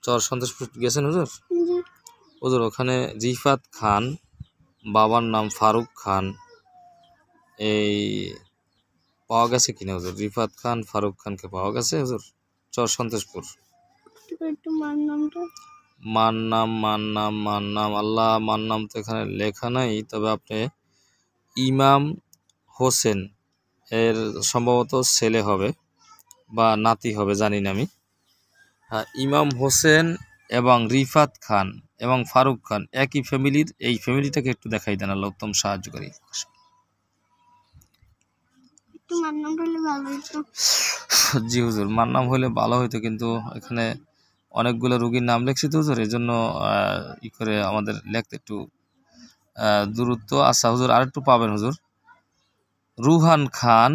চর সন্তোষপুর গেছেন হুজুর? জি। হুজুর ওখানে রিফাত খান, বাবার নাম ফারুক খান, এই পাওয়া গেছে কিনা হুজুর? রিফাত খান ফারুক খানকে পাওয়া গেছে হুজুর চর সন্তোষপুর? একটু মার নামটা। মার নাম আল্লাহ, মার নাম তো এখানে লেখা নাই, তবে আপনি ইমাম হোসেন এর সম্ভবত ছেলে হবে বা নাতি হবে, জানি না আমি। হ্যাঁ, ইমাম হোসেন এবং রিফাত খান এবং ফারুক খান একই ফ্যামিলির। এই ফ্যামিলিটাকে একটু দেখাই দেন, আল্লাহ উত্তম সাহায্যকারী। একটু মার নামটা হলে ভালো হতো। জি হুজুর, মার নাম হলে ভালো হইতো, কিন্তু এখানে অনেকগুলো রুগীর নাম লিখছি তো হুজুর, এই জন্য ই করে আমাদের লিখতে একটু দূরত্ব। আচ্ছা হুজুর, আরেকটু পাবেন হুজুর, রুহান খান,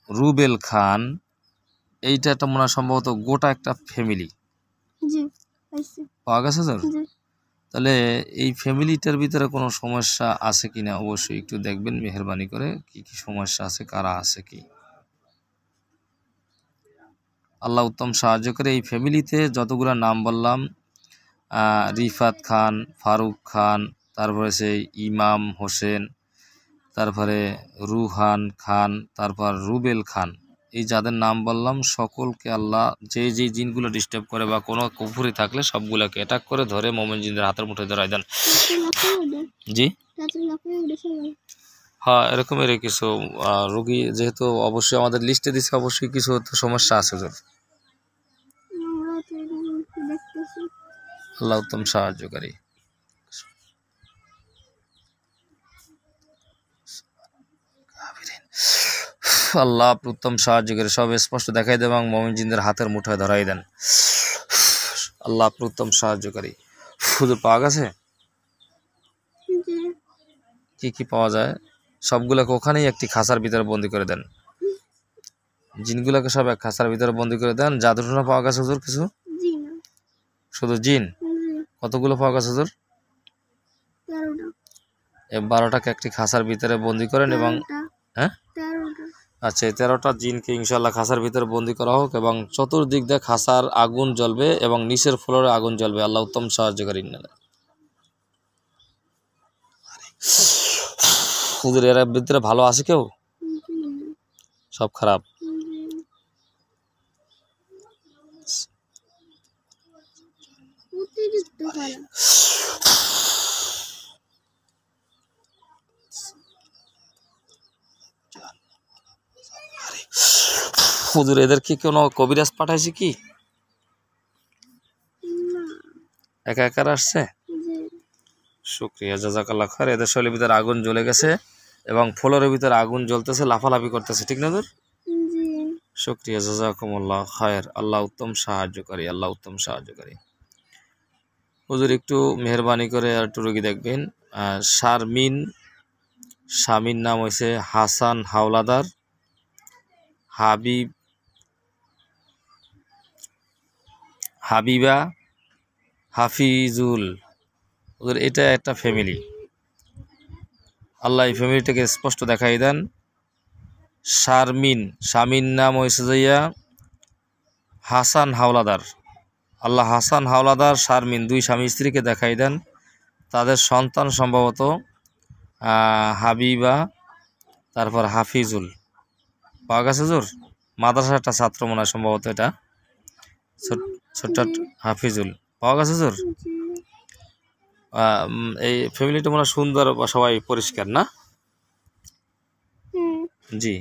রুবেল খান, এইটা একটা মনে হয় সম্ভবত গোটা একটা ফ্যামিলি। জি, পাইছি। পাওয়া গেছে হুজুর? জি। তাহলে এই ফ্যামিলিটার ভিতরে কোনো সমস্যা আছে কিনা অবশ্যই একটু দেখবেন মেহেরবানি করে, কি কি সমস্যা আছে, কারা আছে কি। আল্লাহ উত্তম সাহায্য করে। এই ফ্যামিলিতে যতগুলো নাম বললাম, রিফাত খান, ফারুক খান, তারপরে সেই ইমাম হোসেন, তারপরে রুহান খান, তারপর রুবেল খান, এই যাদের নাম বললাম সকলকে আল্লাহ যে যে জিনগুলো ডিস্টার্ব করে বা কোনো কুফুরি থাকলে সবগুলোকে অ্যাটাক করে ধরে মোমেন জিনদের হাতের মুঠোয় ধরাই দেন। জি হ্যাঁ, এরকমেরই কিছু রোগী, যেহেতু অবশ্যই আমাদের লিস্টে দিচ্ছে, অবশ্যই কিছু তো সমস্যা আছে হুজুর। আল্লাহ উত্তম সাহায্যকারী। আল্লাহ উত্তম সাহায্যকারী, সব স্পষ্ট দেখাই দেন এবং মুমিন জিনদের হাতের মুঠোয় ধরাই দেন। আল্লাহ উত্তম সাহায্যকারী। হুজুর পাওয়া গেছে? কি কি পাওয়া যায়? সবগুলোকে ওখানেই একটি খাঁচার ভিতরে বন্দি করে দেন, জিনগুলোকে সব এক খাঁচার ভিতরে বন্দি করে দেন। জাদুটনা পাওয়া গেছে হুজুর কিছু? শুধু জিন? কতগুলো পাওয়া গেছে হুজুর? 12টাকে একটি খাঁচার ভিতরে বন্দি করেন এবং হ্যাঁ আচ্ছা, 13টা জিনকে ইনশাল্লাহ খাঁচার ভিতরে বন্দি করা হোক এবং চতুর্দিক দিয়ে খাঁচার আগুন জ্বলবে এবং নিচের ফ্লোরে আগুন জ্বলবে। আল্লাহ উত্তম সাহায্যকারী। হুজুর এর ভিতরে ভালো আছে কেউ? সব খারাপ? হুজুর এদের কি কোনো কবিরাজ পাঠাইছে কি? একা একা আসছে? শুকরিয়া, জাযাকাল্লাহ খায়ের। এদের শরীরের ভিতরে আগুন জ্বলে গেছে এবং ফ্লোরের ভিতরে আগুন জ্বলতেছে, লাফালাফি করতেছে, ঠিক না হুজুর? শুকরিয়া, জাযাকুমুল্লাহ খায়ের। আল্লাহ উত্তম সাহায্যকারী, আল্লাহ উত্তম সাহায্যকারী। হুজুর একটু মেহরবানি করে আর একটু রোগী দেখবেন। শারমিন, স্বামীর নাম হয়েছে হাসান হাওলাদার, হাবিবা, হাফিজুল। ওদের এটা একটা ফ্যামিলি। আল্লাহ এই ফ্যামিলিটাকে স্পষ্ট দেখাই দেন। শারমিন, স্বামীর নাম হয়েছে যাইয়া হাসান হাওলাদার। আল্লাহ হাসান হাওলাদার, শারমিন, দুই স্বামী স্ত্রীকে দেখাই দেন। তাদের সন্তান সম্ভবত হাবিবা, তারপর হাফিজুল। পাওয়া গেছে হুজুর? মাদ্রাসার একটা ছাত্র মনে হয় সম্ভবত, এটা ছোট্ট হাফিজুল। পাওয়া গেছে হুজুর? এই ফ্যামিলিটা মনে হয় সুন্দর বা সবাই পরিষ্কার না? জি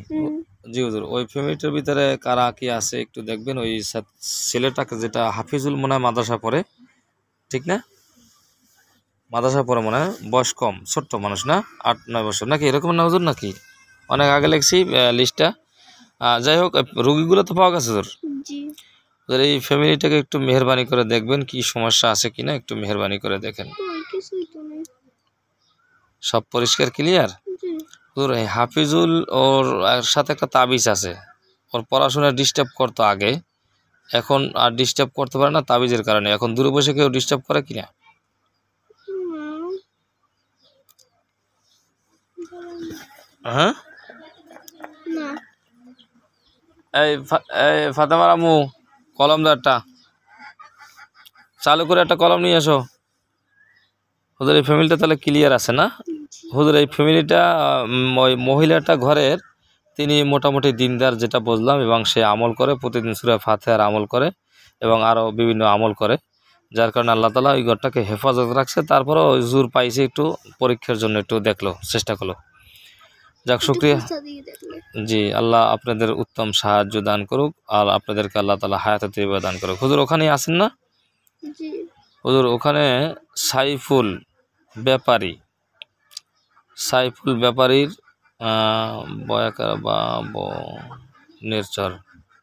জি হুজুর, ওই ফ্যামিলিটার ভিতরে কারা কি আছে একটু দেখবেন। ওই ছেলেটাকে, যেটা হাফিজুল মনে হয় মাদ্রাসা পড়ে, ঠিক না? মাদ্রাসা পড়ে মনে হয়, বয়স কম, ছোট্ট মানুষ না? 8-9 বছর নাকি এরকম না হুজুর? নাকি অনেক আগে লিখছি লিস্টটা। যাই হোক, রোগীগুলো তো পাওয়া গেছে হুজুর। এই ফ্যামিলিটাকে একটু মেহরবানি করে দেখবেন কি সমস্যা আছে কিনা, একটু মেহরবানি করে দেখেন। সব পরিষ্কার ক্লিয়ার? হুজুর হাফিজুল ওর সাথে একটা তাবিজ আছে, ওর পড়াশোনা ডিস্টার্ব করতো আগে, এখন আর ডিস্টার্ব করতে পারে না তাবিজের কারণে। এখন দূরে বসে কেউ ডিস্টার্ব করে কিনা? হ্যাঁ, এই ফাতেমার আম্মু, কলম দারটা চালু করে একটা কলম নিয়ে এসো। হুজুর এই ফ্যামিলিটা তাহলে ক্লিয়ার আছে না? হুজুর এই ফ্যামিলিটা ওই মহিলাটা ঘরের, তিনি মোটামুটি দিনদার যেটা বুঝলাম, এবং সে আমল করে, প্রতিদিন সূরা ফাতিহার আমল করে এবং আরও বিভিন্ন আমল করে, যার কারণে আল্লাহ তাআলা ওই ঘরটাকে হেফাজত রাখছে। তারপরেও ওই হুজুর পাইছে একটু পরীক্ষার জন্য, একটু দেখলো, চেষ্টা করলো। যাক, শুক্রিয়া। জি, আল্লাহ আপনাদের উত্তম সাহায্য দান করুক, আর আপনাদেরকে আল্লাহ তাআলা হায়াতে তৈয়বা দান করুক। হুজুর ওখানেই আছেন না? জি হুজুর ওখানে সাইফুল ব্যাপারী, সাইফুল ব্যাপারীর বয়াকার বা বনের চর,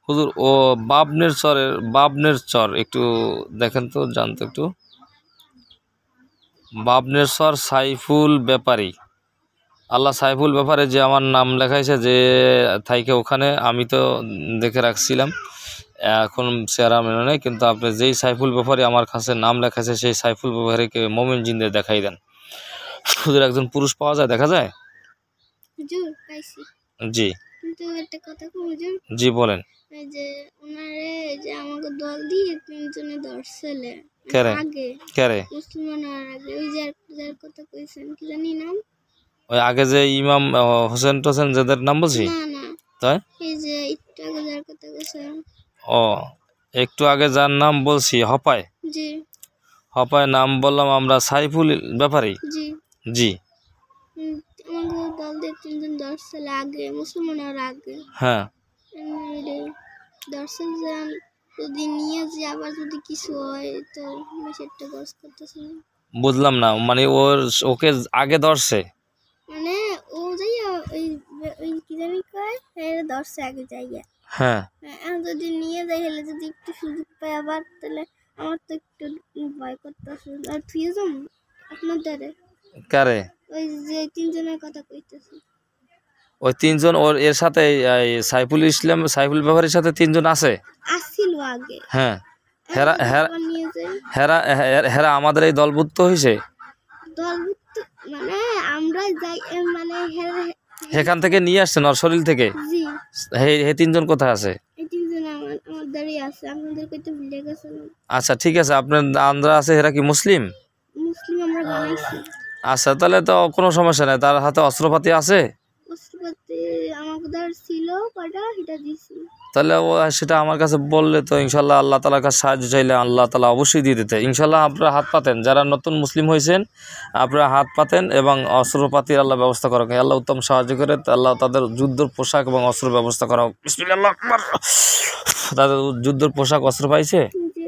হুজুর ও বাবনের চর একটু দেখেন তো, জানতো একটু। বাবনের চর সাইফুল ব্যাপারী, আল্লাহ সাইফুল ব্যাপারে যে আমার নাম লেখাইছে যে থাইকে, ওখানে আমি তো দেখে রাখছিলাম, এখন চেহারা মেনে নেই, কিন্তু আপনি যেই সাইফুল ব্যাপারী আমার কাছে নাম লেখাইছে, সেই সাইফুল ব্যাপারীকে মোমিন জিন্দে দেখাই দেন। হুজুর একজন পুরুষ পাওয়া যায়, দেখা যায়? হুজুর পাইছি, জি কিন্তু একটা কথা কই হুজুর, জি বলেন। এই যে ওনারে যে আমাকে দল দিয়ে তিনজনে ধরছিলে কেরে আগে, কেরে মুসলমান হওয়ার আগে, ওই যে যার কথা কইছেন কি জানি নাম, ওই আগে যে ইমাম হোসেন টোসেন যাদের নাম বলছি, না না, তাই? এই যে একটু আগে যার কথা কইছেন। ও, একটু আগে যার নাম বলছি হপায়, জি হপায় নাম বললাম আমরা সাইফুল ব্যাপারী। জি জি আমাকে দল দিয়ে তিনজন ধরছিল আগে, মুসলমান হওয়ার আগে। হ্যাঁ, দর্শক যান যদি নিয়ে যে আবার যদি কিছু হয় তো সেটা গস করতেছে না। বুঝলাম না, মানে ওকে আগে ধরছে? মানে ও যাইয়া ওই ওই কি জানি কয় হ্যাঁ ধরছে আগে যাইয়া, হ্যাঁ, হ্যাঁ যদি নিয়ে যাই হলে যদি একটু সুযোগ পাই আবার, তাহলে আমার তো একটু ভয় করতেছে। আর তুই যাম আপনার দ্বারে কারে? ওই যে তিনজনের কথা কইতেছে। ওই তিনজন ওর এর সাথে এই সাইফুল ব্যাপারীর সাথে তিনজন আছে? আসছিল আগে, হ্যাঁ, হেরা হেরা আবার নিয়ে যাই হেরা হেরা আমাদের এই দলভুক্ত হয়েছে। দলভুক্ত মানে আমরা যাই মানে সেখান থেকে নিয়ে আসছে নরসরিল থেকে। জি হে তিনজন কোথায় আছে? এই তিনজন আমার দাঁড়িয়ে আছে, আপনাদের কইতে ভুলে গেছেন। আচ্ছা ঠিক আছে, আপনার আন্দ্রা আছে, এরা কি মুসলিম? মুসলিম আমরা বানাইছি। আচ্ছা, তাহলে তো কোনো সমস্যা নেই, তার হাতে অস্ত্রপাতি আছে। অস্ত্রপাতি আমাদের ছিল কটা, এটা দিছি। তাহলে ও সেটা আমার কাছে বললে তো ইনশাল্লাহ আল্লাহ তালার কাছে সাহায্য চাইলে আল্লাহ তালা অবশ্যই দিয়ে দিতে। ইনশাল্লাহ আপনারা হাত পাতেন, যারা নতুন মুসলিম হয়েছেন আপনারা হাত পাতেন এবং অস্ত্রপাতির আল্লাহ ব্যবস্থা করা হোক, আল্লাহ উত্তম সাহায্য করে আল্লাহ তাদের যুদ্ধের পোশাক এবং অস্ত্র ব্যবস্থা করা হোক। বিসমিল্লাহ আকবার। তাদের যুদ্ধের পোশাক অস্ত্র পাইছে। জি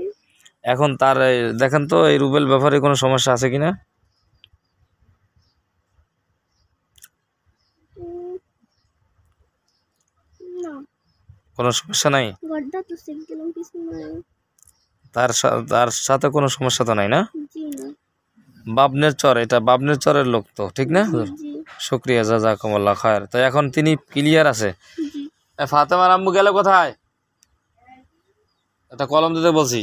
এখন তার দেখেন তো এই রুবেল ব্যাপারে কোনো সমস্যা আছে কিনা? না কোনো সমস্যা নাই? গড্ডা তো শিখ গেলাম কিছু নাই। তার সাথে কোনো সমস্যা তো নাই না? জি না বাবনের চর, এটা বাবনের চরের লোক তো, ঠিক না? জি শুক্রিয়া, জাজাকুমুল্লাহ খায়ের। তো এখন তিনি ক্লিয়ার আছে। জি ফাতেমার আম্মু গেল কোথায়? একটা কলম দিতে বলছি।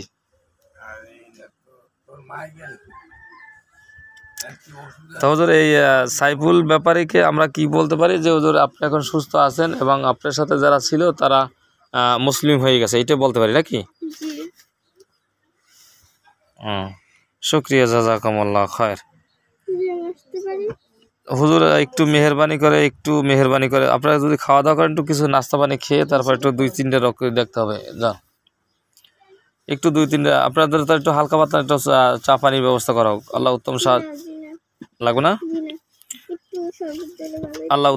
তো হুজুর এই সাইফুল ব্যাপারীকে আমরা কি বলতে পারি যে হুজুর আপনি এখন সুস্থ আছেন এবং আপনার সাথে যারা ছিল তারা মুসলিম হয়ে গেছে, এইটা বলতে পারি নাকি? জি শুক্রিয়া, জাজাকুমুল্লাহ খায়ের। জি আসতে পারি। হুজুর একটু মেহেরবানি করে আপনারা যদি খাওয়া দাওয়া করেন, একটু কিছু নাস্তা পানি খেয়ে তারপর একটু 2-3টা রক্ত দেখতে হবে। যা একটু 2-3টা আপনাদের তো একটু হালকা পাতলা একটু চা পানির ব্যবস্থা করা হোক। আল্লাহ উত্তম সাহায্য জি না লাগবে না? জি না একটু সবুজ দিলে ভালো। আল্লাহ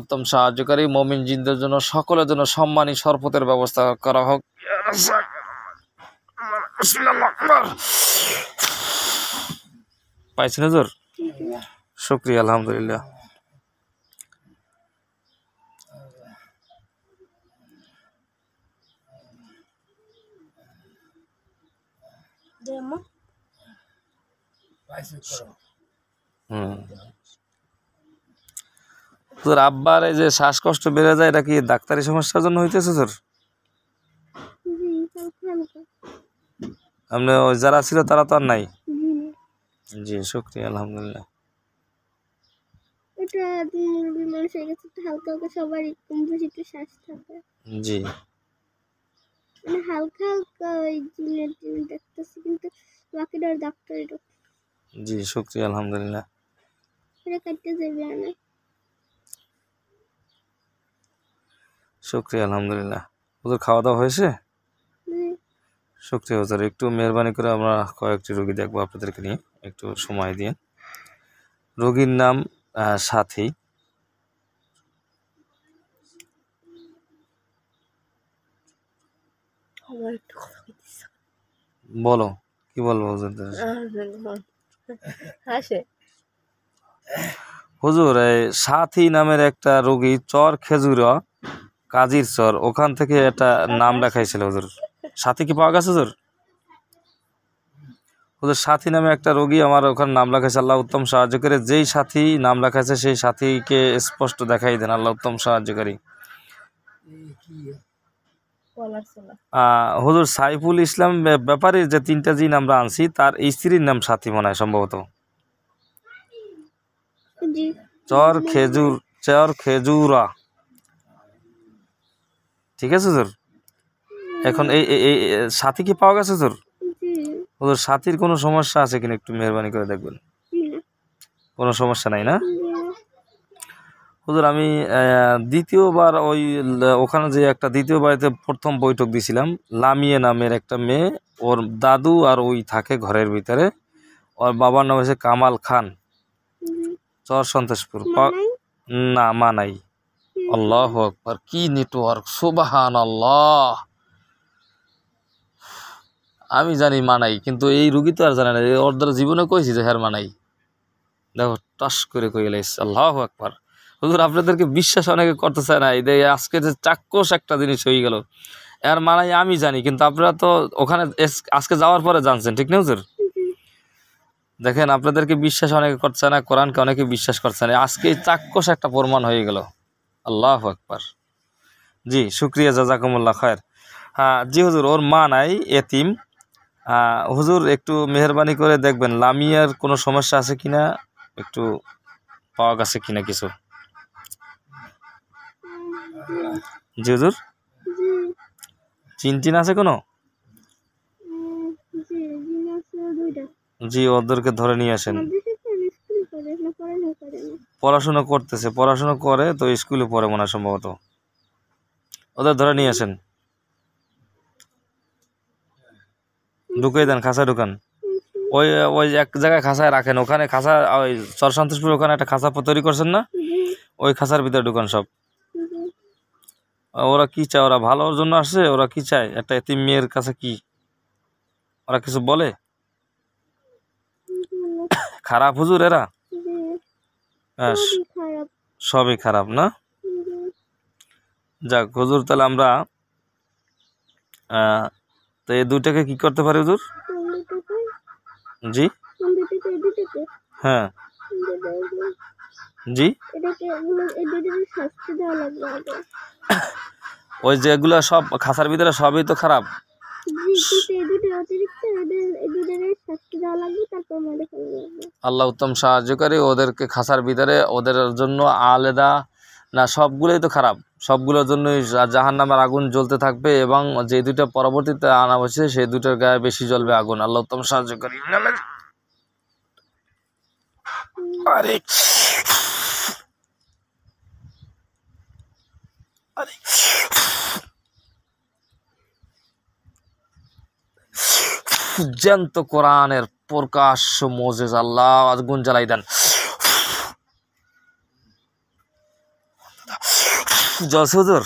উত্তম সাহায্যকারী মুমিন জিনদের জন্য, সকলের জন্য সম্মানী শরবতের ব্যবস্থা করা হোক। পাইছেন হুজুর? শুকরিয়া, আলহামদুলিল্লাহ। তোর আব্বার এই যে শ্বাসকষ্ট বেড়ে যায়, এটা কি ডাক্তারি সমস্যার জন্য হইতেছে তোর? জি হালকা আপনি ওই যারা ছিল তারা তো আর নাই? জি না জি, শুকরিয়া, আলহামদুলিল্লাহ। এটা মুরব্বী মানুষ হয়ে গেছে, একটু হালকা হালকা সবারই কম বেশি একটু শ্বাস থাকে, জি মানে হালকা হালকা ওই জিনের দেখতেছি এটার ডাক্তার এটা জি শুক্রিয়া আলহামদুলিল্লাহ। এটা কাটতে যাবে না শুক্রিয়া আলহামদুলিল্লাহ। হুজুর খাওয়া দাওয়া হয়েছে? শুক্রিয়া হুজুর। একটু মেহরবানি করে আমরা কয়েকটি রোগী দেখবো আপনাদেরকে নিয়ে, একটু সময় দিয়ে। রোগীর নাম সাথী। বলো কি বলবো হুজুর? হুজুর এই সাথী নামের একটা রোগী চর খেজুরা কাজীর চর, ওখান থেকে একটা নাম লেখাইছিল হুজুর। সাথী কি পাওয়া গেছে হুজুর? হুজুর সাথী নামে একটা রোগী আমার ওখানে নাম লেখাইছে, আল্লাহ উত্তম সাহায্যকারী। যেই সাথী নাম লেখাইছে সেই সাথীকে স্পষ্ট দেখাই দেন, আল্লাহ উত্তম সাহায্যকারী। হুজুর সাইফুল ইসলাম ব্যাপারে যে 3টা জিন আমরা আনছি তার স্ত্রীর নাম সাথী মনে হয় সম্ভবত। চর খেজুরা, ঠিক আছে হুজুর। এখন এই সাথী কি পাওয়া গেছে হুজুর? হুজুর সাথীর কোনো সমস্যা আছে কিনা একটু মেহরবানি করে দেখবেন। কোনো সমস্যা নাই না হুজুর? আমি দ্বিতীয়বার ওখানে যে একটা দ্বিতীয় বাড়িতে প্রথম বৈঠক দিছিলাম, লামিয়া নামের একটা মেয়ে, ওর দাদু আর ওই থাকে ঘরের ভিতরে। ওর বাবার নাম হচ্ছে কামাল খান, চর সন্তোষপুর। না মা নাই। আল্লাহু আকবার, কি নেটওয়ার্ক, সুবহানাল্লাহ। আমি জানি মানাই, কিন্তু এই রুগী তো আর জানে না। ওর দ্বারা জীবনে কইছি যে হ্যাঁ মানাই, দেখো টাস করে কই লাইছে। আল্লাহু আকবার। হুজুর আপনাদেরকে বিশ্বাস অনেকে করতে চায় না, এই আজকে যে চাক্ষুষ একটা জিনিস হয়ে গেল, এর মানাই আমি জানি, কিন্তু আপনারা তো ওখানে আজকে যাওয়ার পরে জানছেন, ঠিক না হুজুর? দেখেন আপনাদেরকে বিশ্বাস অনেকে করছে না, কোরআনকে অনেকে বিশ্বাস করছে না, আজকে চাক্ষুষ একটা প্রমাণ হয়ে গেল। আল্লাহু আকবার। জি শুক্রিয়া, জাযাকুমুল্লাহ খায়ের। হ্যাঁ জি হুজুর, ওর মা নাই, এতিম। হুজুর একটু মেহরবানি করে দেখবেন লামিয়ার কোনো সমস্যা আছে কিনা, একটু পাওয়া গেছে কিনা কিছু। জি হুজুর, চিন আছে কোনো? জি ওদেরকে ধরে নিয়ে আসেন। পড়াশোনা করতেছে, পড়াশোনা করে তো স্কুলে পড়ে মনে হয় সম্ভবত। ওদের ধরে নিয়ে আসেন, ঢুকিয়ে দেন, খাঁচায় ঢুকান। ওই ওই এক জায়গায় খাঁচায় রাখেন, ওখানে খাঁচা, ওই চর সন্তোষপুর ওখানে একটা খাঁচা তৈরি করছেন না, ওই খাঁচার ভিতরে ঢুকান সব। ওরা কি চায়? ওরা ভালোর জন্য আসছে? ওরা কি চায়? একটা এতিম মেয়ের কাছে কি ওরা কিছু বলে? খারাপ হুজুর এরা? হ্যাঁ সবই খারাপ না? যাক হুজুর, তাহলে আমরা তো এই দুইটাকে কি করতে পারি হুজুর? জি হ্যাঁ জি, ওই যেগুলো সব খাঁচার ভিতরে সবই তো খারাপ। আল্লাহ উত্তম সাহায্যকারী। ওদেরকে খাঁচার ভিতরে ওদের জন্য আলাদা না, সবগুলোই তো খারাপ, সবগুলোর জন্যই জাহান্নামের আগুন জ্বলতে থাকবে, এবং যে দুইটা পরবর্তীতে আনা হয়েছে সেই দুইটার গায়ে বেশি জ্বলবে আগুন। আল্লাহ উত্তম সাহায্যকারী। আরে জ্যান্ত কোরআনের প্রকাশ্য মোজেজ, আল্লাহ আগুন জ্বালাই দেন। জলছে হুজুর?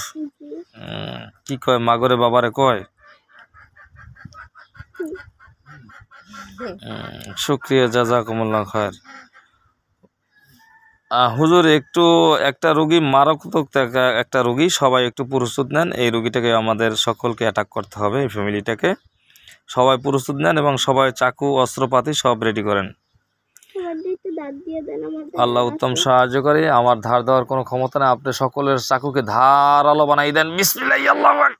কি কয় মাগরে বাবারে কয়? শুক্রিয়া, জাযাকুমুল্লাহ খায়ের। হুজুর একটু একটা রোগী মারাত্মক একটা রোগী, সবাই একটু প্রস্তুত নেন। এই রোগীটাকে আমাদের সকলকে অ্যাটাক করতে হবে, এই ফ্যামিলিটাকে। সবাই প্রস্তুত নেন এবং সবাই চাকু অস্ত্রপাতি সব রেডি করেন। আল্লাহ উত্তম সাহায্যকারী। আমার ধার দেওয়ার কোনো ক্ষমতা নেই, আপনি সকলের চাকুকে ধারালো বানাই দেন। বিসমিল্লাহ, আল্লাহু আকবার।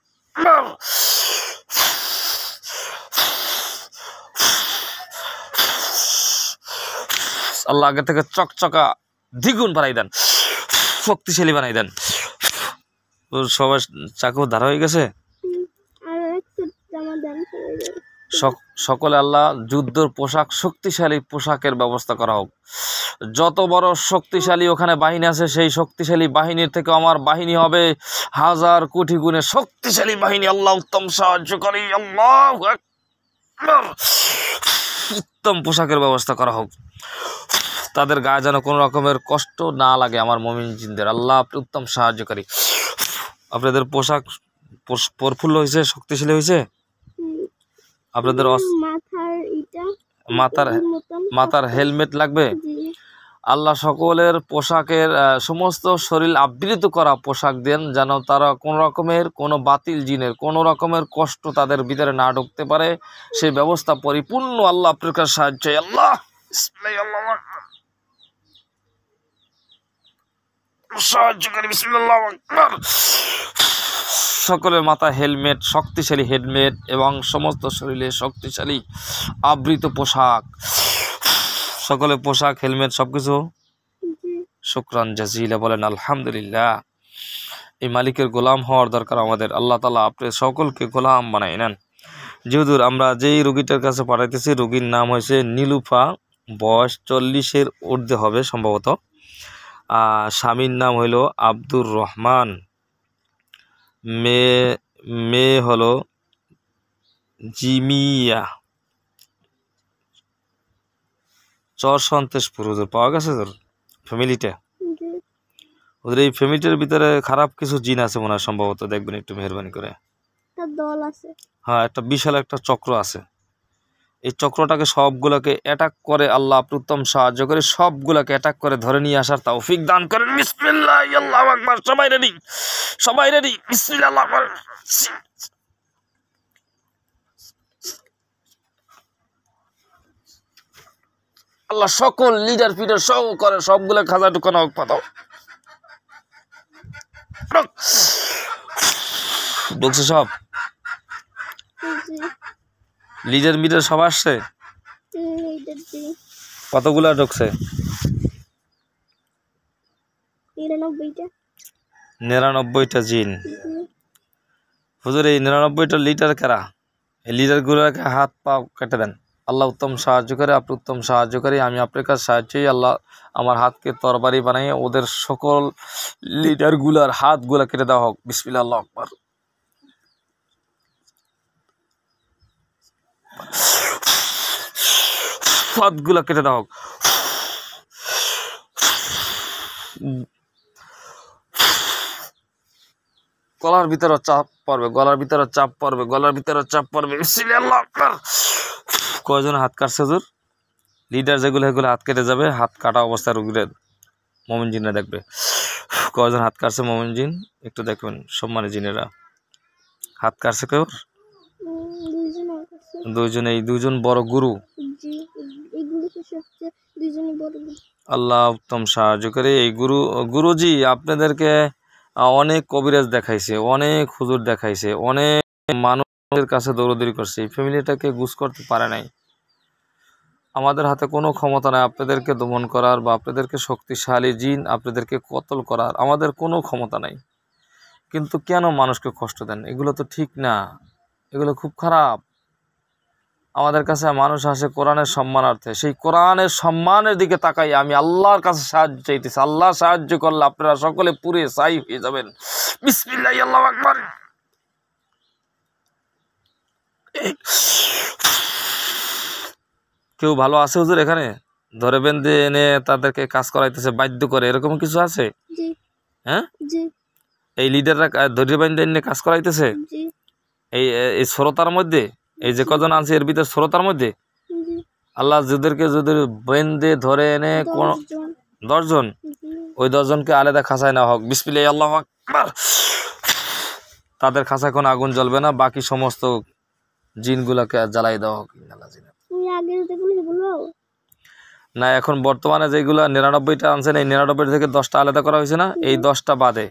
আল্লাহ আগে থেকে চকচকা দ্বিগুণ বানাই দেন, শক্তিশালী বানাই দেন। সবাই চাকু ধারা হয়ে গেছে। সকলে আল্লাহ যুদ্ধের পোশাক, শক্তিশালী পোশাকের ব্যবস্থা করা হোক। যত বড় শক্তিশালী ওখানে বাহিনী আছে, সেই শক্তিশালী বাহিনীর থেকে আমার বাহিনী হবে হাজার কোটি গুণে শক্তিশালী বাহিনী। আল্লাহ উত্তম সাহায্যকারী, আল্লাহু আকবার। উত্তম পোশাকের ব্যবস্থা করা হোক, তাদের গায়ে যেন কোনো রকমের কষ্ট না লাগে আমার মুমিন জিনদের। আল্লাহ আপনি উত্তম সাহায্যকারী। আপনাদের পোশাক প্রফুল্ল হয়েছে, শক্তিশালী হয়েছে। আপনাদের মাথার হেলমেট লাগবে। আল্লাহ সকলের পোশাকের সমস্ত শরীর আবৃত করা পোশাক দেন, যেন তারা কোনো রকমের কোনো বাতিল জিনের কোনো রকমের কষ্ট তাদের ভিতরে না ঢুকতে পারে, সেই ব্যবস্থা পরিপূর্ণ আল্লাহ আপনার কাছে সাহায্য। আল্লাহ সাহায্যকারী, বিসমিল্লাহ আকবার। সকলের মাথা হেলমেট, শক্তিশালী হেলমেট এবং সমস্ত শরীরে শক্তিশালী আবৃত পোশাক, সকলের পোশাক, হেলমেট সবকিছু। শুকরান জাজিলা, বলেন আলহামদুলিল্লাহ। এই মালিকের গোলাম হওয়ার দরকার আমাদের। আল্লাহ তাআলা আপনি সকলকে গোলাম বানাই নেন। যেহুদুর আমরা যেই রোগীটার কাছে পাঠাইতেছি, রোগীর নাম হয়েছে নীলুফা, বয়স 40-এর ঊর্ধ্বে হবে সম্ভবত। স্বামীর নাম হইল আব্দুর রহমান, মেয়ে হলো জিমিয়া। চর সন্তেশপুর হুজুর, পাওয়া গেছে তোর ফ্যামিলিটা? ওদের এই ফ্যামিলিটার ভিতরে খারাপ কিছু জিন আছে মনে হয় সম্ভবত, দেখবেন একটু মেহরবানি করে। দল আছে, হ্যাঁ, একটা বিশাল একটা চক্র আছে। এই চক্রটাকে সবগুলোকে অ্যাটাক করে আল্লাহ আপনি উত্তম সাহায্য করে, সবগুলোকে অ্যাটাক করে ধরে নিয়ে আসার তৌফিক দান করেন। বিসমিল্লাহ, আল্লাহু আকবার। সবাই রেডি, সবাই রেডি। বিসমিল্লাহ, আল্লাহু আকবার। আল্লাহ সকল লিডার ফিডার সব করে, সবগুলো খাজা ঢুকানো হোক। পাতাও ঢুকছে সব, লিডার মিডার সব আসছে। কতগুলা ঢুকছে? 99টা জিন। হুজুর এই 99টা লিডার কারা? এই লিডার গুলাকে হাত পা কেটে দেন। আল্লাহ উত্তম সাহায্য করে, আপনি উত্তম সাহায্যকারী। আমি আপনার কাছে সাহায্যই। আল্লাহ আমার হাতকে তরবারি বানিয়ে ওদের সকল লিডার গুলার হাত গুলা কেটে দেওয়া হোক। বিসমিল্লাহ, আল্লাহু আকবার। হাতগুলা কেটে দেওয়া হোক। গলার ভিতরে চাপ পড়বে, গলার ভিতরে চাপ পড়বে, গলার ভিতরে চাপ পড়বে। বিসমিল্লাহ, আল্লাহু আকবার। কয়জন হাত কাটছে হুজুর? লিডার যেগুলো সেগুলো হাত কেটে যাবে। হাত কাটা অবস্থায় রোগীদের মুমিন জিনরা দেখবে। কয়জন হাত কাটছে মুমিন জিন একটু দেখবেন, সম্মানী জিনেরা। হাত কাটছে কেউ? দুইজন। এই দুইজন বড় গুরু। আল্লাহ উত্তম সাহায্য করে। এই গুরুজি আপনাদেরকে অনেক কবিরাজ দেখাইছে, অনেক হুজুর দেখাইছে, অনেক মানুষের কাছে দৌড়দৌড়ি করছে, এই ফ্যামিলিটাকে গুছ করতে পারে নাই। আমাদের হাতে কোনো ক্ষমতা নাই আপনাদেরকে দমন করার বা আপনাদেরকে শক্তিশালী জিন আপনাদেরকে কতল করার, আমাদের কোনো ক্ষমতা নাই। কিন্তু কেন মানুষকে কষ্ট দেন? এগুলো তো ঠিক না, এগুলো খুব খারাপ। আমাদের কাছে মানুষ আসে কোরআনের সম্মানার্থে, সেই কোরআনের সম্মানের দিকে তাকাই আমি আল্লাহর কাছে সাহায্য চাইতেছি। আল্লাহ সাহায্য করলে আপনারা সকলে পুরে ছাই হয়ে যাবেন। বিসমিল্লাহ, আল্লাহু আকবার। কেউ ভালো আছে হুজুর এখানে? ধরে বেঁধে এনে তাদেরকে কাজ করাইতেছে, বাধ্য করে, এরকম কিছু আছে? হ্যাঁ, এই লিডাররা ধরে বেঁধে এনে কাজ করাইতেছে এই শ্রোতার মধ্যে, এই যে কজন আছে এর ভিতরে শ্রোতার মধ্যে আল্লাহ যাদেরকে যদি বেঁধে ধরে এনে কোন 10 জন, ওই 10 জনকে আলাদা খাঁচায় নেওয়া হোক। বিসমিল্লাহ, আল্লাহু আকবার। তাদের খাঁচায় কোনো আগুন জ্বলবে না, বাকি সমস্ত জিনগুলাকে জ্বালাই দেওয়া হোক। না, এখন বর্তমানে যেগুলা 99টা আনছেন, এই 99 থেকে 10টা আলাদা করা হয়েছে না, এই 10টা বাদে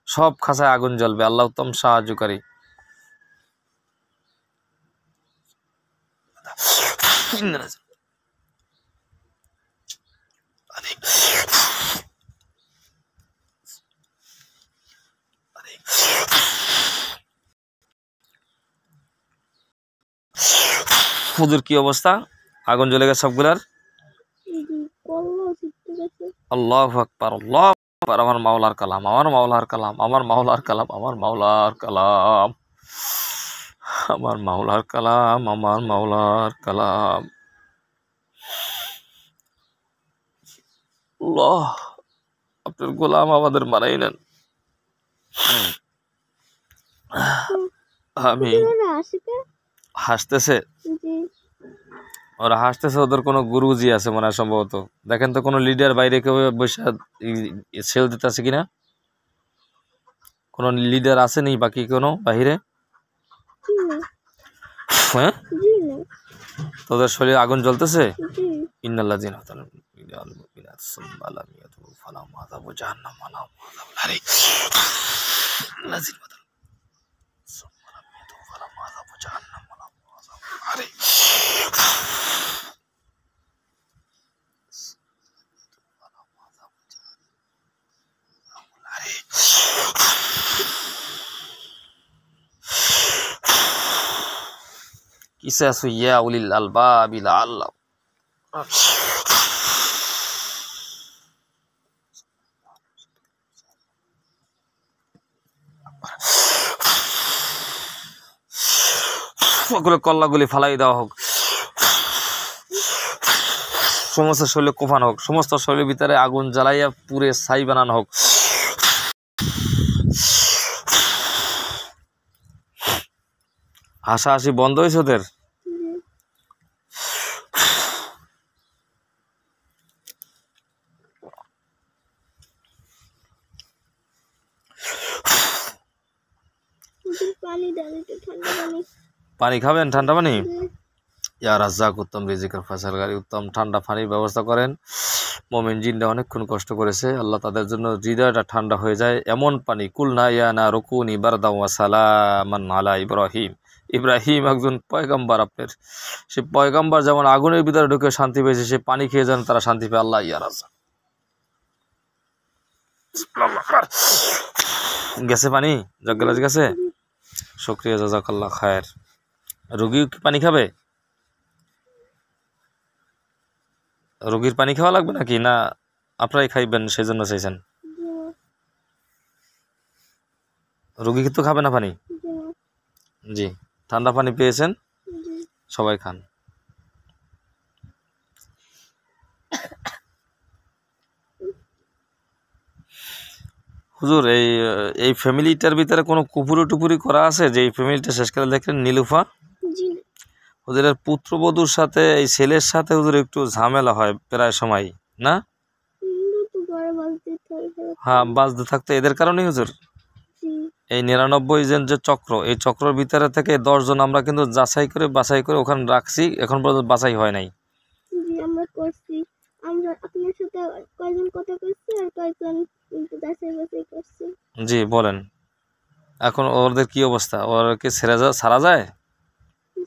সব খাঁচায় আগুন জ্বলবে। আল্লাহ উত্তম সাহায্যকারী। হুজুর কি অবস্থা? আগুন জ্বলে গেছে সবগুলার? কল্লো শিখতে গেছে। আল্লাহু আকবার, আল্লাহু আকবার। আমার মাওলার কালাম, আমার মাওলার কালাম, আমার মাওলার কালাম, আমার মাওলার কালাম, আমার মাওলার কালাম, আমার মাওলার কালাম। আল্লাহ, আপনার গোলাম আমাদের মানাই নেন। আমি ওরা আসিতে হাসতেছে, জি ওরা হাসতেছে, ওদের কোনো গুরুজি আছে মনে হয় সম্ভবত। দেখেন তো কোনো লিডার বাইরে কেউ বসে সেল দিতেছে কিনা, কোনো লিডার আছে নি বাকি কোনো বাহিরে? জি না হ্যাঁ, জি না তোদের শরীরে আগুন জ্বলতেছে? জি ইন্নাল্লাযিনা কাতালু মিনাল মুমিনাত সুম্মা লাম ইয়াতুবু ফালাহুম আযাবু জাহান্নাম ওয়া লাহুম আযাবুল হারিক। লাযিনা কাতালু সুম্মা লাম ইয়াতুবু ফালাহুম আযাবু জাহান্নাম ওয়া লাহুম আযাবুল হারিক। কিসাসু ইয়া উলিল আলবাবি লাআল্লাহ। ওগুলো কল্লাগুলি ফালাই দেওয়া হোক, সমস্ত শরীরে কোফানো হোক, সমস্ত শরীরের ভিতরে আগুন জ্বালাইয়া পুরে ছাই বানানো হোক। হাসাহাসি বন্ধ হয়েছে ওদের? পানি দেন একটু ঠান্ডা পানি। পানি খাবেন? ঠান্ডা পানি? জি ইয়া রাজ্জাক, উত্তম রিজিকের ফয়সালকারী, উত্তম ঠান্ডা পানির ব্যবস্থা করেন। মোমিন জিনরা অনেকক্ষণ কষ্ট করেছে, আল্লাহ তাদের জন্য হৃদয়টা ঠান্ডা হয়ে যায় এমন পানি। কুলনা ইয়া নারু কুনি বারদাও ওয়া সালামান আলা ইব্রাহিম। ইব্রাহিম একজন পয়গম্বর আপনার, সে পয়গম্বর যেমন আগুনের ভিতরে ঢুকে শান্তি পেয়েছে, সে পানি খেয়ে যেন তারা শান্তি পেয়ে। আল্লাহ ইয়া রাজ্জাক। গেছে পানি? জগ্গালাজ গেছে? শুকরিয়া, জাযাকাল্লাহ খায়ের। রোগীও কি পানি খাবে? রোগীর পানি খাওয়া লাগবে নাকি, না আপনারাই খাইবেন সেই জন্য চাইছেন? রোগী কিন্তু খাবে না পানি? জি, ঠান্ডা পানি পেয়েছেন, সবাই খান। হুজুর, এই ফ্যামিলিটার ভিতরে কোনো কুপুরি টুপুরি করা আছে? যে এই ফ্যামিলিটা শেষকালে দেখলেন নীলুফা, জি হুজুরের পুত্রবধূর সাথে এই ছেলের সাথে হুজুর একটু ঝামেলা হয় প্রায় সময়, না? তো বড় বালতি থাকে। হ্যাঁ, বাজতে থাকতো এদের কারণেই হুজুর। জি এই 99 জন যে চক্র, এই চক্রের ভিতরে থেকে 10 জন আমরা কিন্তু বাছাই করে ওখানে রাখছি, এখন পর্যন্ত বাছাই হয় নাই। জি আমরা করছি। আমরা আপনার সাথে কয়জন কথা কইছি আর কয়জন যাচাই বাছাই করছি। জি বলেন, এখন ওদের কি অবস্থা? ওদেরকে ছাড়া যায়?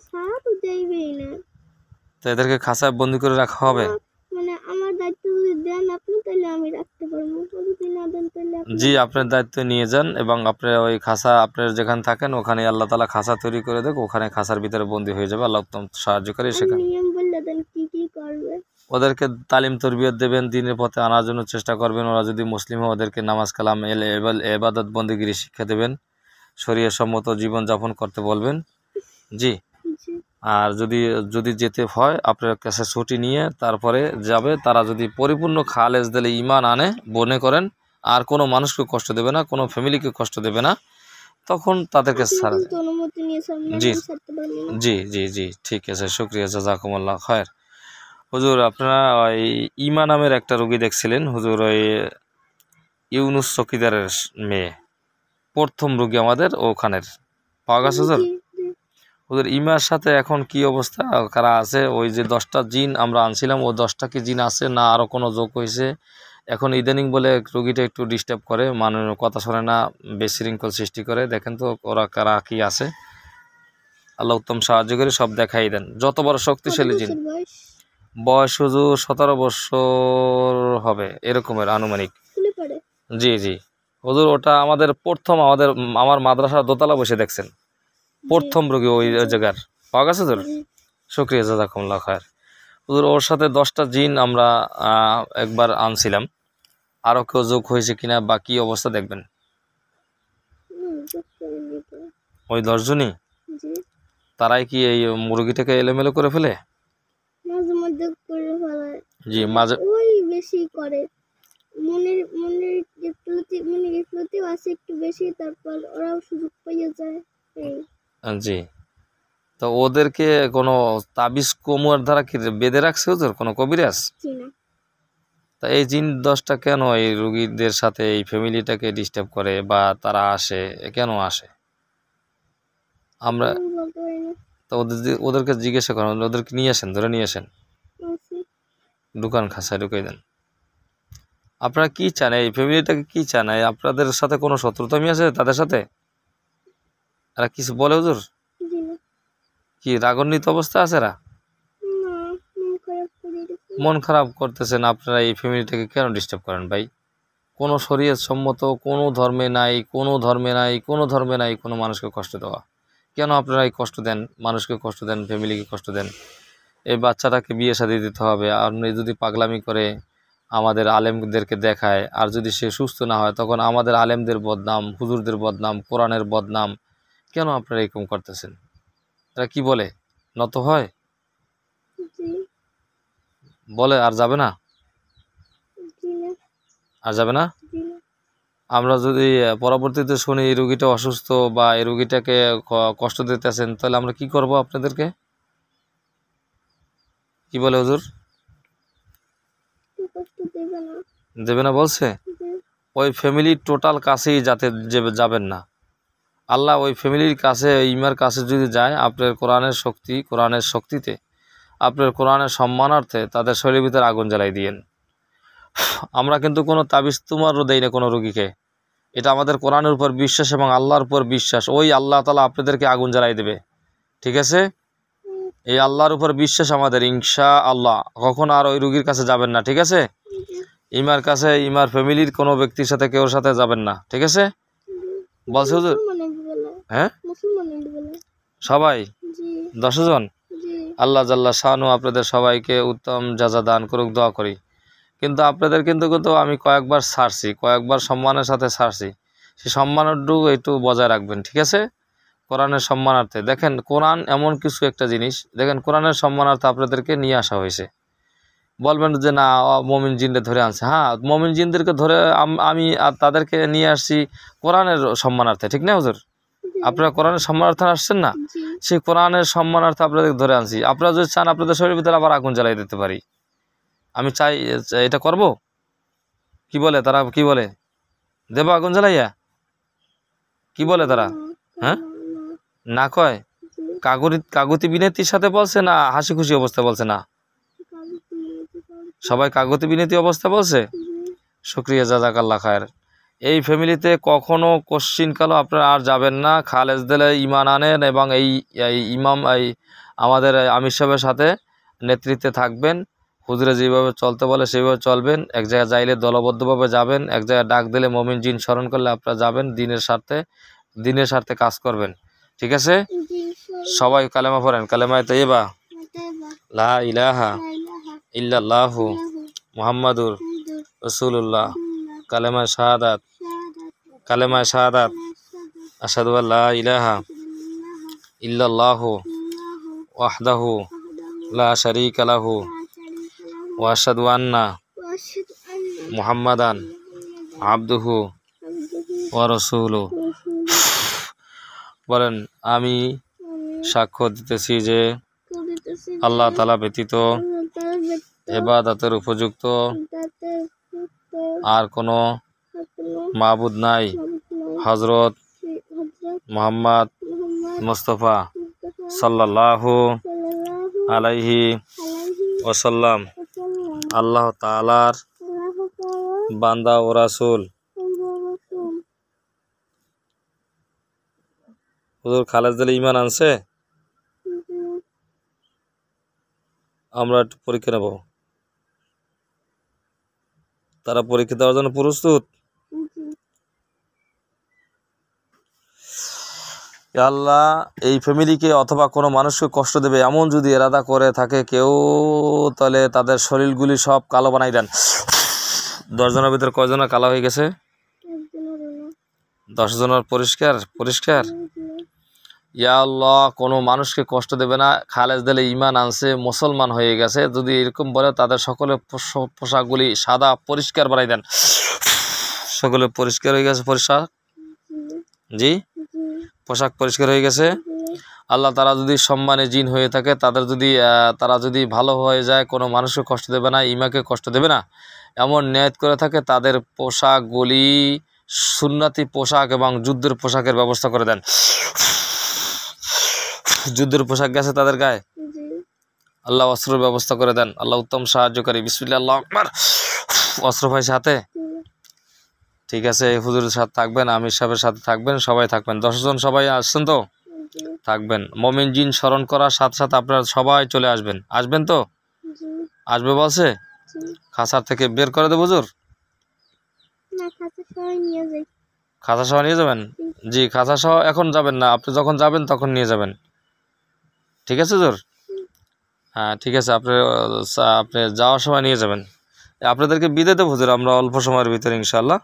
সারা তো যাইবেই না। তো এদেরকে খাঁচায় বন্দি করে রাখা হবে? মানে আমার দায়িত্ব যদি দেন আপনি তাহলে আমি রাখতে পারবো, যদি না দেন তাহলে জি, আপনার দায়িত্ব নিয়ে যান এবং আপনার ওই খাঁচা, আপনার যেখানে থাকেন ওখানে আল্লাহ তাআলা খাঁচা তৈরি করে দেখ, ওখানে খাঁচার ভিতরে বন্দি হয়ে যাবে। আল্লাহ উত্তম সাহায্য করে সেখানে। নিয়ম বললে দেন কি কি করবে। ওদেরকে তালিম তরবিয়ত দেবেন, দিনের পথে আনার জন্য চেষ্টা করবেন। ওরা যদি মুসলিম হয় ওদেরকে নামাজ কালাম এবাদত বন্দিগিরি শিক্ষা দেবেন, শরীয়ত সম্মত জীবনযাপন করতে বলবেন। জি, আর যদি যেতে হয় আপনার কাছে ছুটি নিয়ে তারপরে যাবে। তারা যদি পরিপূর্ণ খালেজ দিলে ইমান আনে, মনে করেন আর কোনো মানুষকে কষ্ট দেবে না, কোনো ফ্যামিলিকে কষ্ট দেবে না, তখন তাদেরকে ছাড়া যায়। অনুমতি নিয়ে সামনে জি ছাড়তে পারবো না। জি জি জি, ঠিক আছে, শুক্রিয়া, জাযাকুমুল্লাহ খায়ের। হুজুর, আপনারা ওই ইমা নামের একটা রোগী দেখছিলেন হুজুর, ওই ইউনুস চকিদারের মেয়ে, প্রথম রোগী আমাদের ওখানের, পাওয়া গেছে হুজুর? ওদের ইমার সাথে এখন কি অবস্থা, কারা আছে? ওই যে 10টা জিন আমরা আনছিলাম, ও 10টা কি জিন আছে না আরও কোনো যোগ হয়েছে? এখন ইদানিং বলে রোগীটা একটু ডিস্টার্ব করে, মানুষের কথা শোনে না, বিশৃঙ্খল সৃষ্টি করে। দেখেন তো ওরা কারা কি আছে, আল্লাহ উত্তম সাহায্য করে সব দেখাই দেন। যত বড় শক্তিশালী জিন। বয়স হুজুর 17 বছর হবে এরকমের আনুমানিক। জি জি হুজুর, ওটা আমাদের প্রথম, আমার মাদ্রাসার দোতলা বসে দেখছেন, প্রথম রোগী ওই জায়গার পাওয়া গেছে হুজুর। শুকরিয়া, জাযাকুমুল্লাহ খায়ের। হুজুর ওর সাথে 10টা জিন আমরা একবার আনছিলাম, আরও কেউ যোগ হয়েছে কিনা বা কি অবস্থা দেখবেন। বুঝতে পারিনি তো। ওই 10 জনই জি, তারাই কি এই মুরগিটাকে এলোমেলো করে ফেলে? মাঝে মধ্যে করে ফেলায়, জি, আবার মাঝে ওই বেশি করে। মনের গেফলতিও আছে একটু বেশি, তারপর ওরাও সুযোগ পাইয়া যায়। এই জি। তো ওদেরকে কোনো তাবিজ কোমর দ্বারা কি বেঁধে রাখছে হুজুর, কোনো কবিরাজ? জি না, তা এই জিন 10টা কেন এই রুগীদের সাথে এই ফ্যামিলিটাকে ডিস্টার্ব করে বা তারা আসে, কেন আসে? আমরা আমি বলতে পারি না। তো ওদেরকে জিজ্ঞাসা করেন, ওদেরকে নিয়ে আসেন, ধরে নিয়ে আসেন, আছে। দোকান খাসায় ঢুকিয়ে দেন। আপনারা কি চান, এই ফ্যামিলিটাকে কি চান? এই আপনাদের সাথে কোনো শত্রুতামি আছে তাদের সাথে? এরা কিছু বলে হুজুর? জি না, কি রাগান্বিত অবস্থা আছে এরা? না, মন খারাপ করে রেখে। মন খারাপ করতেছেন, আপনারা এই ফ্যামিলিটাকে কেন ডিস্টার্ব করেন ভাই? কোনো শরীয়ত সম্মত কোনো ধর্মে নাই, কোনো ধর্মে নাই, কোনো ধর্মে নাই কোনো মানুষকে কষ্ট দেওয়া। কেন আপনারা এই কষ্ট দেন, মানুষকে কষ্ট দেন, ফ্যামিলিকে কষ্ট দেন? এই বাচ্চাটাকে বিয়ে শাদী দিতে হবে, আপনি যদি পাগলামি করে আমাদের আলেমদেরকে দেখায়, আর যদি সে সুস্থ না হয় তখন আমাদের আলেমদের বদনাম, হুজুরদের বদনাম, কোরআনের বদনাম। কেন আপনারা এরকম করতেছেন? এরা কি বলে, নত হয়? জি, বলে আর যাবে না? জি না, আর যাবে না? জি না। আমরা যদি পরবর্তীতে শুনি এই রুগীটা অসুস্থ বা এই রুগীটাকে কষ্ট দিতেছেন, তাহলে আমরা কি করব আপনাদেরকে? কি বলে হুজুর? একটু কষ্ট দেবে না। দেবে না বলছে? জি, ওই ফ্যামিলির টোটাল কাছেই যাবেন না। আল্লাহ ওই ফ্যামিলির কাছে, ইমার কাছে যদি যায়, আপনার কোরআনের শক্তিতে, আপনার কোরআনের সম্মানার্থে তাদের শরীরের ভিতরে আগুন জ্বালাই দিয়েন। আমরা কিন্তু কোনো তাবিজ তুমারও দেই না কোনো রুগীকে। এটা আমাদের কোরআনের উপর বিশ্বাস এবং আল্লাহর উপর বিশ্বাস। ওই আল্লাহ তাআলা আপনাদেরকে আগুন জ্বালাই দেবে, ঠিক আছে? এই আল্লাহর উপর বিশ্বাস আমাদের, ইনশা আল্লাহ। কখন আর ওই রুগীর কাছে যাবেন না, ঠিক আছে? জি, ইমার কাছে, ইমার ফ্যামিলির কোনো ব্যক্তির সাথে, কেউর সাথে যাবেন না, ঠিক আছে? জি। বলছে হুজুর? মুসলমানের বেলা, হ্যাঁ, মুসলমানের বেলা। সবাই জি, 10 জন। জি, আল্লাহ জাল্লা শানু আপনাদের সবাইকে উত্তম যাজা দান করুক, দোয়া করি। কিন্তু আপনাদের কিন্তু আমি কয়েকবার ছাড়ছি, কয়েকবার সম্মানের সাথে ছাড়ছি। সেই সম্মানটুকু একটু বজায় রাখবেন, ঠিক আছে? কোরআনের সম্মানার্থে দেখেন, কোরআন এমন কিছু একটা জিনিস, দেখেন কোরআনের সম্মানার্থে আপনাদেরকে নিয়ে আসা হয়েছে। বলবেন যে না, মমিন জিনদের ধরে আনছে। হ্যাঁ, মমিন জিনদেরকে ধরে আমি আর তাদেরকে নিয়ে আসছি কোরআনের সম্মানার্থে, ঠিক না হুজুর? জি, আপনারা কোরআনের সম্মানার্থে আসছেন না? জি। সেই কোরআনের সম্মানার্থে আপনাদের ধরে আনছি। আপনারা যদি চান আপনাদের শরীরের ভিতরে আবার আগুন জ্বালাই দিতে পারি। আমি চাই, এটা করব? কি বলে তারা, কি বলে? দেব আগুন জ্বালাইয়া? কি বলে তারা? হ্যাঁ, না কয়? কাগতি বিনতির সাথে বলছে না হাসি খুশি অবস্থা বলছে? না, সবাই কাগতি বিনতি অবস্থা বলছে। শুকরিয়া, জাযাকাল্লাহ খায়ের। এই ফ্যামিলিতে কখনো কোশ্চিনকালও আপনারা আর যাবেন না। খালেজ দিলে ইমান আনেন এবং এই ইমাম, আমাদের আমির সাহেবের সাথে নেতৃত্বে থাকবেন। হুজুরে যেভাবে চলতে বলে সেভাবে চলবেন। এক জায়গায় যাইলে দলবদ্ধভাবে যাবেন, এক জায়গায় ডাক দিলে মমিন জিন স্মরণ করলে আপনারা যাবেন, দিনের স্বার্থে কাজ করবেন, ঠিক আছে? সবাই কালেমা পড়েন, কালেমায়ে তাইয়্যিবা, লা ইলাহা ইল্লাল্লাহু মুহাম্মাদুর রাসূলুল্লাহ, কালেমায়ে শাহাদাত, আশহাদু আল্লা ইলাহা ইল্লাল্লাহু ওয়াহদাহু লা শারীকা লাহু ওয়া আশহাদু আন্না মুহাম্মাদান আবদুহু ওয়া রাসূলুহু। বলেন, আমি সাক্ষ্য দিতেছি যে আল্লাহ তাআলা ব্যতীত ইবাদতের উপযুক্ত আর কোনো মাবুদ নাই। হযরত মুহাম্মদ মুস্তাফা সাল্লাল্লাহু আলাইহি ওয়াসাল্লাম আল্লাহ তাআলার বান্দা ও রাসূল। হুজুর খালেদ দিলে ঈমান আনছে? আমরা একটু পরীক্ষা নেব। তারা পরীক্ষা দেওয়ার জন্য প্রস্তুত? ইয়া আল্লাহ এই ফ্যামিলিকে অথবা কোনো মানুষকে কষ্ট দেবে এমন যদি এরাদা করে থাকে কেউ, তাহলে তাদের শরীরগুলি সব কালো বানাই দেন। 10 জনের ভিতরে কয়জনের কালো হয়ে গেছে? 10 জনের পরিষ্কার পরিষ্কার। ইয়া আল্লাহ কোনো মানুষকে কষ্ট দেবে না, খালেজ দিলে ইমান আনছে, মুসলমান হয়ে গেছে, যদি এরকম বলে তাদের সকলের পোশাকগুলি সাদা পরিষ্কার বানাই দেন। সকলে পরিষ্কার হয়ে গেছে? পোশাক জি পোশাক পরিষ্কার হয়ে গেছে। আল্লাহ তারা যদি সম্মানে জিন হয়ে থাকে, তাদের যদি তারা যদি ভালো হয়ে যায়, কোনো মানুষকে কষ্ট দেবে না, ইমাকে কষ্ট দেবে না এমন নিয়ত করে থাকে, তাদের পোশাকগুলি সুন্নতি পোশাক এবং যুদ্ধের পোশাকের ব্যবস্থা করে দেন। যুদ্ধের পোশাক গেছে তাদের গায়ে, আল্লাহ অস্ত্রের ব্যবস্থা করে দেন। আল্লাহ উত্তম সাহায্যকারী। বিসমিল্লাহ, আল্লাহু আকবার। অস্ত্র ভাই সাথে? ঠিক আছে, হুজুরের সাথে থাকবেন, আমির সাহেবের সাথে থাকবেন, সবাই থাকবেন। 10 জন সবাই আসছেন তো? থাকবেন। মমিন জিন স্মরণ করার সাথে সাথে আপনারা সবাই চলে আসবেন। আসবেন তো? আসবে বলছে? খাঁচার থেকে বের করে দেবো হুজুর? খাঁচা সহ নিয়ে যাবেন? জি, খাঁচা সহ এখন যাবেন না, আপনি যখন যাবেন তখন নিয়ে যাবেন। ঠিক আছে হুজুর? হ্যাঁ ঠিক আছে, আপনি যাওয়ার সময় নিয়ে যাবেন। আপনাদেরকে বিদায় দেবো হুজুর আমরা অল্প সময়ের ভিতরে ইনশাল্লাহ।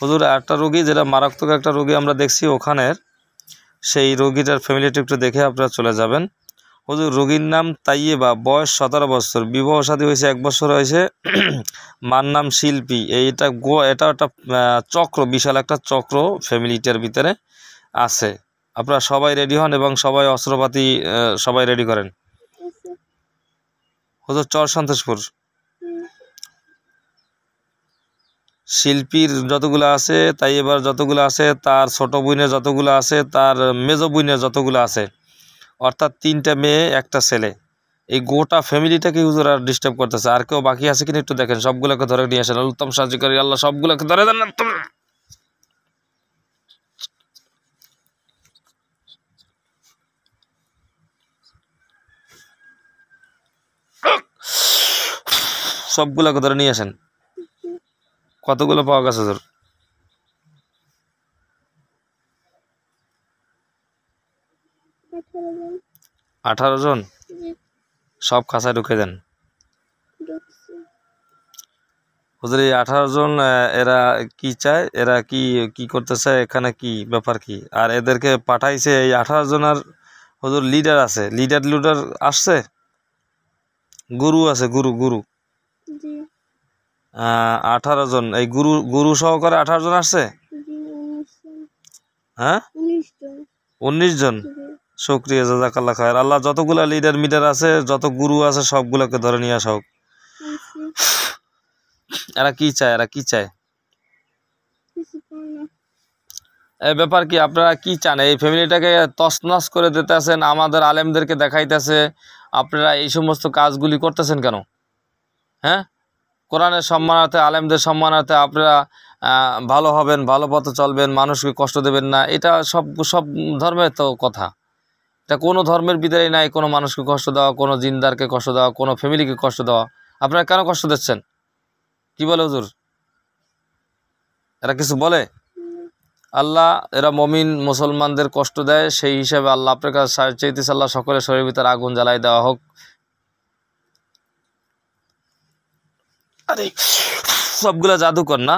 হুজুর একটা রোগী, যেটা মারাত্মক একটা রোগী আমরা দেখছি ওখানের, সেই রোগীটার ফ্যামিলিটা একটু দেখে আপনারা চলে যাবেন। হুজুর রোগীর নাম তাইয়েবা, বয়স 17 বছর, বিবাহ শাদী হয়েছে 1 বছর হয়েছে, মার নাম শিল্পী। এটা একটা চক্র, বিশাল একটা চক্র ফ্যামিলিটার ভিতরে আছে। আপনারা সবাই রেডি হন এবং সবাই অস্ত্রপাতি সবাই রেডি করেন। হুজুর চর সন্তোষপুর। শিল্পীর যতগুলো আছে, তাই এবার যতগুলো আছে, তার ছোট বোনের যতগুলো আছে, তার মেজো বোনের যতগুলো আছে, অর্থাৎ 3টা মেয়ে 1টা ছেলে, এই গোটা ফ্যামিলিটাকে হুজুর আর ডিস্টার্ব করতেছে। আর কেউ বাকি আছে কিনা একটু দেখেন, সবগুলোকে ধরে নিয়ে আসেন। উত্তম সাহায্যকারী আল্লাহ সবগুলোকে ধরে দেন না। সবগুলোকে ধরে নিয়ে আসেন। কতগুলো পাওয়া গেছে হুজুর? 18 জন। সব খাঁচায় ঢুকে দেন হুজুর। এই 18 জন এরা কি চায়, এরা কি কি করতে চায়, এখানে কি ব্যাপার কি? আর এদেরকে পাঠাইছে এই 18 জনের হুজুর লিডার আছে, লিডার আসছে, গুরু আছে, গুরু 18 জন, এই গুরু সহকারে 18 জন আসছে। হ্যাঁ 19 জন। শুকরিয়া, জাযাকাল্লাহ খায়ের। আল্লাহ যতগুলা লিডার আছে, যত গুরু আছে, সবগুলোকে ধরে নিয়ে আসা হোক। এরা কি চায়, এরা কি চায়? এই ব্যাপার কি, আপনারা কি চান? এই ফ্যামিলিটাকে তছনছ করে দিতেছেন, আমাদের আলেমদেরকে দেখাইতেছে, আপনারা এই সমস্ত কাজগুলি করতেছেন কেন? হ্যাঁ, কোরআনের সম্মানার্থে, আলেমদের সম্মানার্থে আপনারা ভালো হবেন, ভালো পথে চলবেন, মানুষকে কষ্ট দেবেন না, এটা সব ধর্মের তো কথা। এটা কোনো ধর্মের ভিতরেই নাই কোনো মানুষকে কষ্ট দেওয়া, কোনো জিনদারকে কষ্ট দেওয়া, কোনো ফ্যামিলিকে কষ্ট দেওয়া। আপনারা কেন কষ্ট দিচ্ছেন? কি বলে হুজুর? এরা কিছু বলে? আল্লাহ এরা মমিন মুসলমানদের কষ্ট দেয়, সেই হিসাবে আল্লাহ আপনার কাছে চাইতেছে, আল্লাহ সকলের শরীরের ভিতরে আগুন জ্বালাই দেওয়া হোক। আরে সবগুলা জাদুকর না?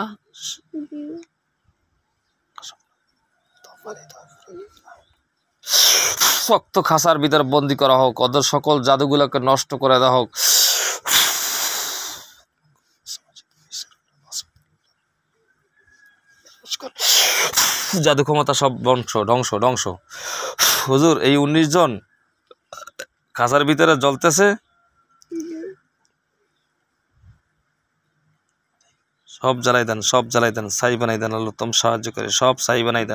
শক্ত খাঁচার ভিতরে বন্দি করা হোক, ওদের সকল জাদুগুলোকে নষ্ট করে দেওয়া হোক। জাদু ক্ষমতা সব ধ্বংস। হুজুর এই 19 জন খাঁচার ভিতরে জ্বলতেছে, সব জ্বালাই দেন, ছাই বানাই দেন। আল্লাহ উত্তম সাহায্য করে, সব ছাই বানাই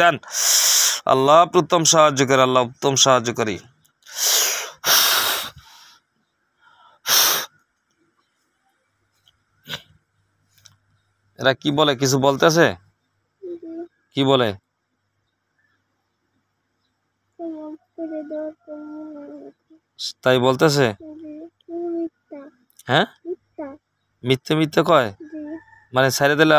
দেন। আল্লাহ উত্তম সাহায্য করে, আল্লাহ উত্তম সাহায্যকারী। এরা কি বলে, কিছু বলতেছে? কি বলে? তাই বলতেছে? হ্যাঁ, মিথ্যে কয়, মানে ছেড়ে দিলে